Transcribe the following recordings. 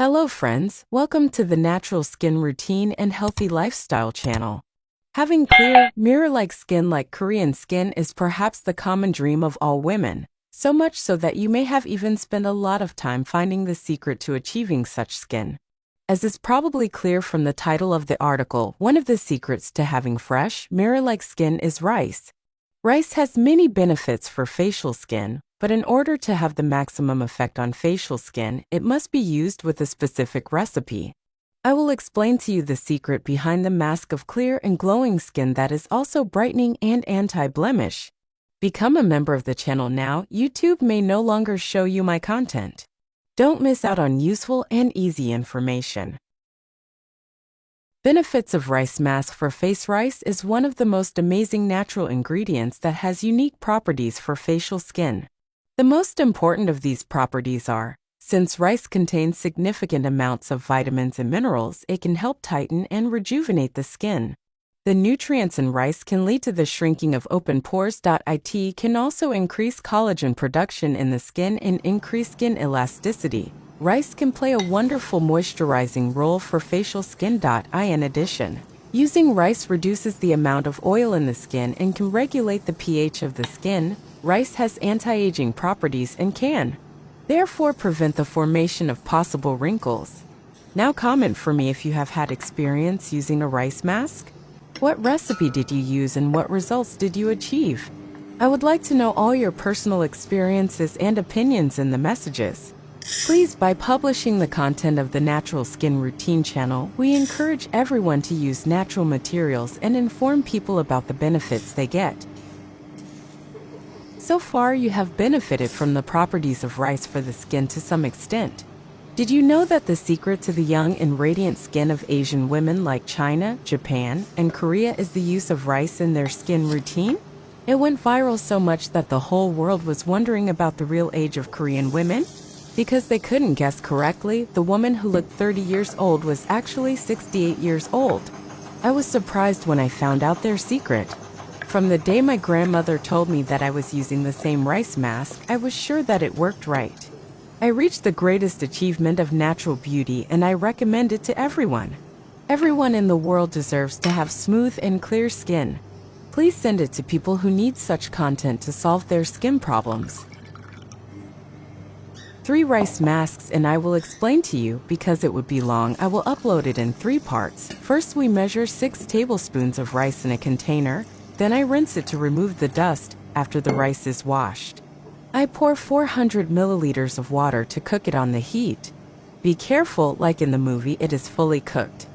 Hello friends, welcome to the Natural Skin Routine and Healthy Lifestyle channel. Having clear, mirror-like skin like Korean skin is perhaps the common dream of all women, so much so that you may have even spent a lot of time finding the secret to achieving such skin. As is probably clear from the title of the article, one of the secrets to having fresh, mirror-like skin is rice. Rice has many benefits for facial skin, but in order to have the maximum effect on facial skin, it must be used with a specific recipe. I will explain to you the secret behind the mask of clear and glowing skin that is also brightening and anti-blemish. Become a member of the channel now. YouTube may no longer show you my content. Don't miss out on useful and easy information. Benefits of rice mask for face. Rice is one of the most amazing natural ingredients that has unique properties for facial skin. The most important of these properties are, since rice contains significant amounts of vitamins and minerals, it can help tighten and rejuvenate the skin. The nutrients in rice can lead to the shrinking of open pores. It can also increase collagen production in the skin and increase skin elasticity. Rice can play a wonderful moisturizing role for facial skin. In addition, using rice reduces the amount of oil in the skin and can regulate the pH of the skin. Rice has anti-aging properties and can, therefore, prevent the formation of possible wrinkles. Now comment for me if you have had experience using a rice mask. What recipe did you use and what results did you achieve? I would like to know all your personal experiences and opinions in the messages. Please, by publishing the content of the Natural Skin Routine channel, we encourage everyone to use natural materials and inform people about the benefits they get. So far, you have benefited from the properties of rice for the skin to some extent. Did you know that the secret to the young and radiant skin of Asian women like China, Japan, and Korea is the use of rice in their skin routine? It went viral so much that the whole world was wondering about the real age of Korean women. Because they couldn't guess correctly, the woman who looked 30 years old was actually 68 years old. I was surprised when I found out their secret. From the day my grandmother told me that I was using the same rice mask, I was sure that it worked right. I reached the greatest achievement of natural beauty and I recommend it to everyone. Everyone in the world deserves to have smooth and clear skin. Please send it to people who need such content to solve their skin problems. 3 rice masks, and I will explain to you because it would be long. I will upload it in 3 parts. First, we measure 6 tablespoons of rice in a container. Then I rinse it to remove the dust after the rice is washed. I pour 400 milliliters of water to cook it on the heat. Be careful, like in the movie, it is fully cooked.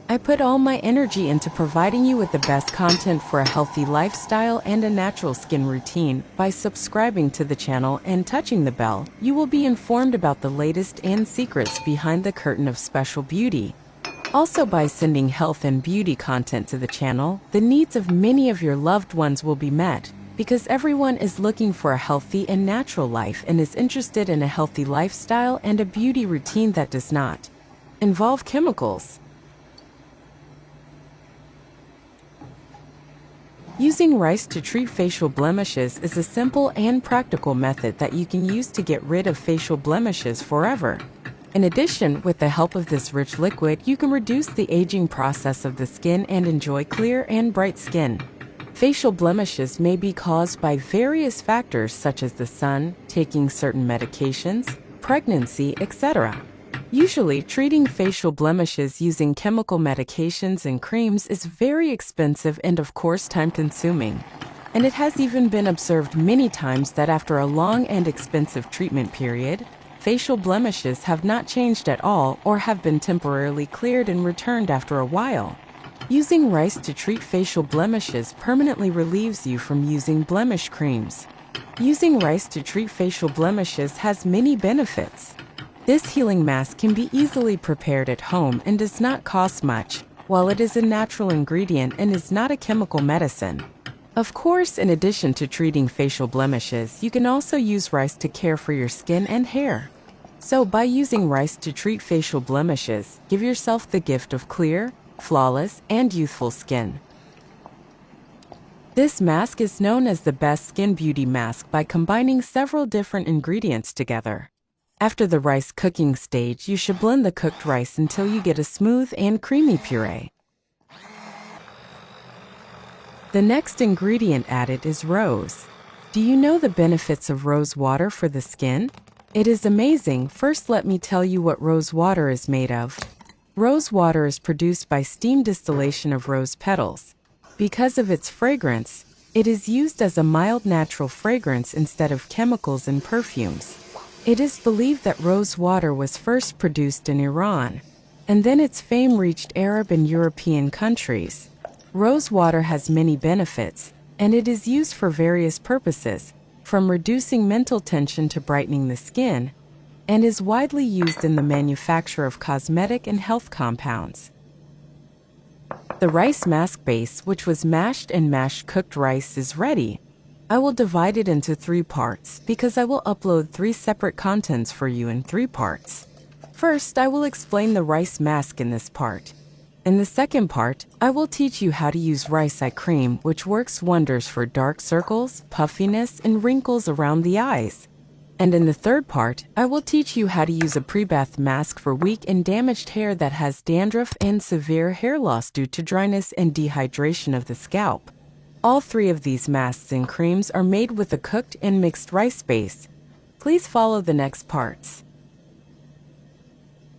I put all my energy into providing you with the best content for a healthy lifestyle and a natural skin routine. By subscribing to the channel and touching the bell, you will be informed about the latest and secrets behind the curtain of special beauty. Also, by sending health and beauty content to the channel, the needs of many of your loved ones will be met, because everyone is looking for a healthy and natural life and is interested in a healthy lifestyle and a beauty routine that does not involve chemicals. Using rice to treat facial blemishes is a simple and practical method that you can use to get rid of facial blemishes forever. In addition, with the help of this rich liquid, you can reduce the aging process of the skin and enjoy clear and bright skin. Facial blemishes may be caused by various factors such as the sun, taking certain medications, pregnancy, etc. Usually, treating facial blemishes using chemical medications and creams is very expensive and of course time-consuming. And it has even been observed many times that after a long and expensive treatment period, facial blemishes have not changed at all or have been temporarily cleared and returned after a while. Using rice to treat facial blemishes permanently relieves you from using blemish creams. Using rice to treat facial blemishes has many benefits. This healing mask can be easily prepared at home and does not cost much, while it is a natural ingredient and is not a chemical medicine. Of course, in addition to treating facial blemishes, you can also use rice to care for your skin and hair. So, by using rice to treat facial blemishes, give yourself the gift of clear, flawless, and youthful skin. This mask is known as the best skin beauty mask by combining several different ingredients together. After the rice cooking stage, you should blend the cooked rice until you get a smooth and creamy puree. The next ingredient added is rose. Do you know the benefits of rose water for the skin? It is amazing. First, let me tell you what rose water is made of. Rose water is produced by steam distillation of rose petals. Because of its fragrance, it is used as a mild natural fragrance instead of chemicals and perfumes. It is believed that rose water was first produced in Iran, and then its fame reached Arab and European countries. Rose water has many benefits, and it is used for various purposes, from reducing mental tension to brightening the skin, and is widely used in the manufacture of cosmetic and health compounds. The rice mask base, which was mashed and mashed cooked rice, is ready. I will divide it into 3 parts because I will upload 3 separate contents for you in 3 parts. First, I will explain the rice mask in this part. In the second part, I will teach you how to use rice eye cream, which works wonders for dark circles, puffiness, and wrinkles around the eyes. And in the third part, I will teach you how to use a pre-bath mask for weak and damaged hair that has dandruff and severe hair loss due to dryness and dehydration of the scalp. All 3 of these masks and creams are made with a cooked and mixed rice base. Please follow the next parts.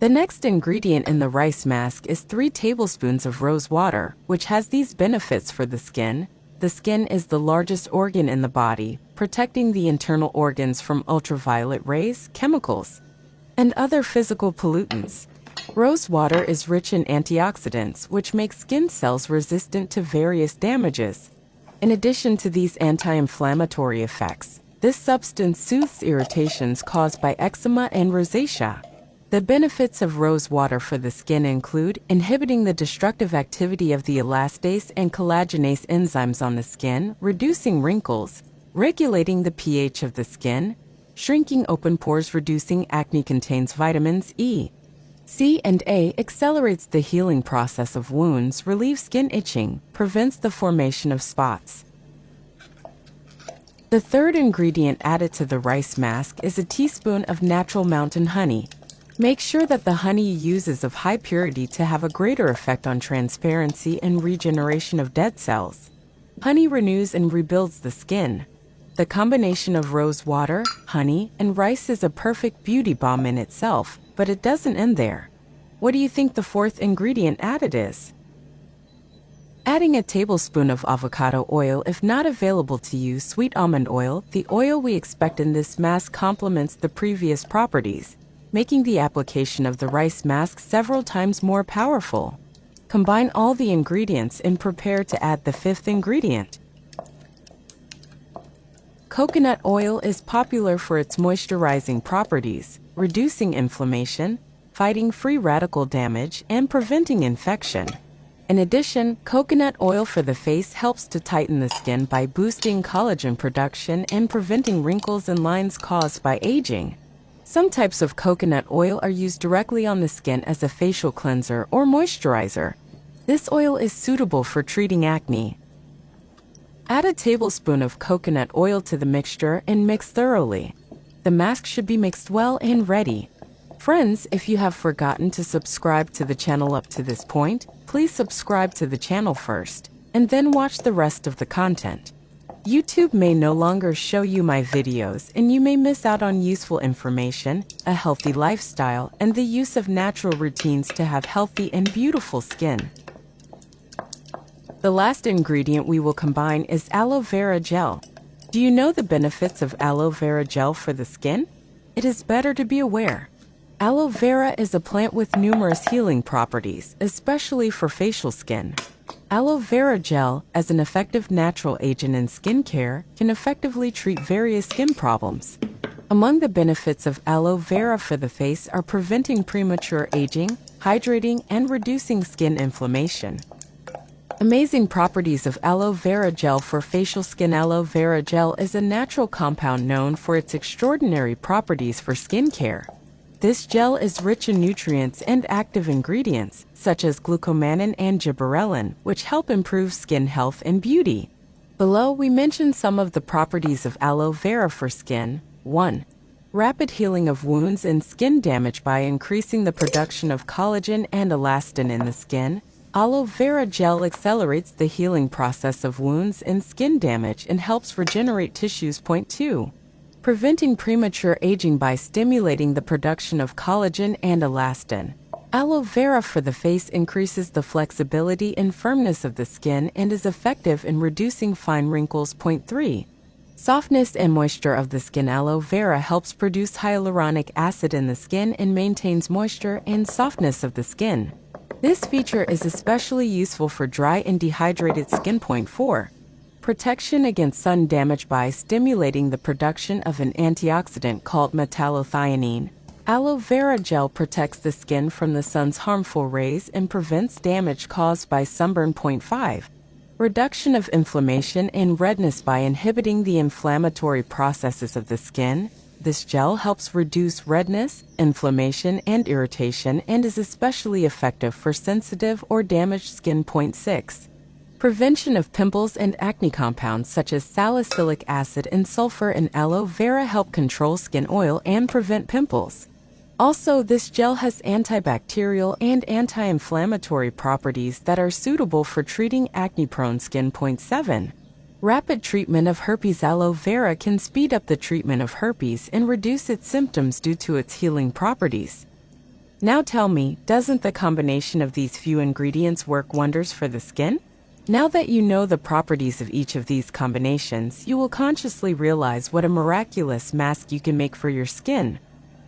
The next ingredient in the rice mask is 3 tablespoons of rose water, which has these benefits for the skin. The skin is the largest organ in the body, protecting the internal organs from ultraviolet rays, chemicals, and other physical pollutants. Rose water is rich in antioxidants, which make skin cells resistant to various damages. In addition to these anti-inflammatory effects, this substance soothes irritations caused by eczema and rosacea. The benefits of rose water for the skin include inhibiting the destructive activity of the elastase and collagenase enzymes on the skin, reducing wrinkles, regulating the pH of the skin, shrinking open pores, reducing acne, contains vitamins E, C, and A, accelerates the healing process of wounds, relieves skin itching, prevents the formation of spots. The third ingredient added to the rice mask is a teaspoon of natural mountain honey. Make sure that the honey you use is of high purity to have a greater effect on transparency and regeneration of dead cells. Honey renews and rebuilds the skin. The combination of rose water, honey, and rice is a perfect beauty balm in itself, but it doesn't end there. What do you think the 4th ingredient added is? Adding a tablespoon of avocado oil. If not available to you, sweet almond oil. The oil we expect in this mask complements the previous properties, making the application of the rice mask several times more powerful. Combine all the ingredients and prepare to add the 5th ingredient. Coconut oil is popular for its moisturizing properties, reducing inflammation, fighting free radical damage, and preventing infection. In addition, coconut oil for the face helps to tighten the skin by boosting collagen production and preventing wrinkles and lines caused by aging. Some types of coconut oil are used directly on the skin as a facial cleanser or moisturizer. This oil is suitable for treating acne. Add a tablespoon of coconut oil to the mixture and mix thoroughly. The mask should be mixed well and ready. Friends, if you have forgotten to subscribe to the channel up to this point, please subscribe to the channel first, and then watch the rest of the content. YouTube may no longer show you my videos, and you may miss out on useful information, a healthy lifestyle, and the use of natural routines to have healthy and beautiful skin. The last ingredient we will combine is aloe vera gel. Do you know the benefits of aloe vera gel for the skin? It is better to be aware. Aloe vera is a plant with numerous healing properties, especially for facial skin. Aloe vera gel, as an effective natural agent in skincare, can effectively treat various skin problems. Among the benefits of aloe vera for the face are preventing premature aging, hydrating, and reducing skin inflammation. Amazing properties of aloe vera gel for facial skin. Aloe vera gel is a natural compound known for its extraordinary properties for skincare. This gel is rich in nutrients and active ingredients, such as glucomannan and gibberellin, which help improve skin health and beauty. Below, we mention some of the properties of aloe vera for skin. 1. rapid healing of wounds and skin damage by increasing the production of collagen and elastin in the skin. Aloe vera gel accelerates the healing process of wounds and skin damage and helps regenerate tissues. Point 2. Preventing premature aging by stimulating the production of collagen and elastin. Aloe vera for the face increases the flexibility and firmness of the skin and is effective in reducing fine wrinkles. Point 3. Softness and moisture of the skin. Aloe vera helps produce hyaluronic acid in the skin and maintains moisture and softness of the skin. This feature is especially useful for dry and dehydrated skin. Point 4. Protection against sun damage by stimulating the production of an antioxidant called metallothionein. Aloe vera gel protects the skin from the sun's harmful rays and prevents damage caused by sunburn. Point 5. Reduction of inflammation and redness by inhibiting the inflammatory processes of the skin. This gel helps reduce redness, inflammation, and irritation and is especially effective for sensitive or damaged skin. Point 6. Prevention of pimples and acne. Compounds such as salicylic acid and sulfur in aloe vera help control skin oil and prevent pimples. Also, this gel has antibacterial and anti-inflammatory properties that are suitable for treating acne-prone skin. Point 7. Rapid treatment of herpes. Aloe vera can speed up the treatment of herpes and reduce its symptoms due to its healing properties. Now tell me, doesn't the combination of these few ingredients work wonders for the skin? Now that you know the properties of each of these combinations, you will consciously realize what a miraculous mask you can make for your skin.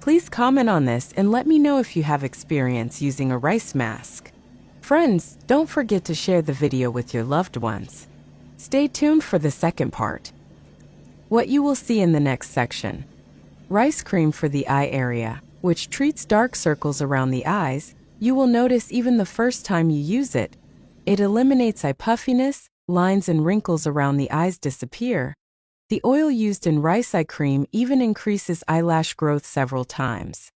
Please comment on this and let me know if you have experience using a rice mask. Friends, don't forget to share the video with your loved ones. Stay tuned for the second part. What you will see in the next section. Rice cream for the eye area, which treats dark circles around the eyes. You will notice even the first time you use it. It eliminates eye puffiness, lines and wrinkles around the eyes disappear. The oil used in rice eye cream even increases eyelash growth several times.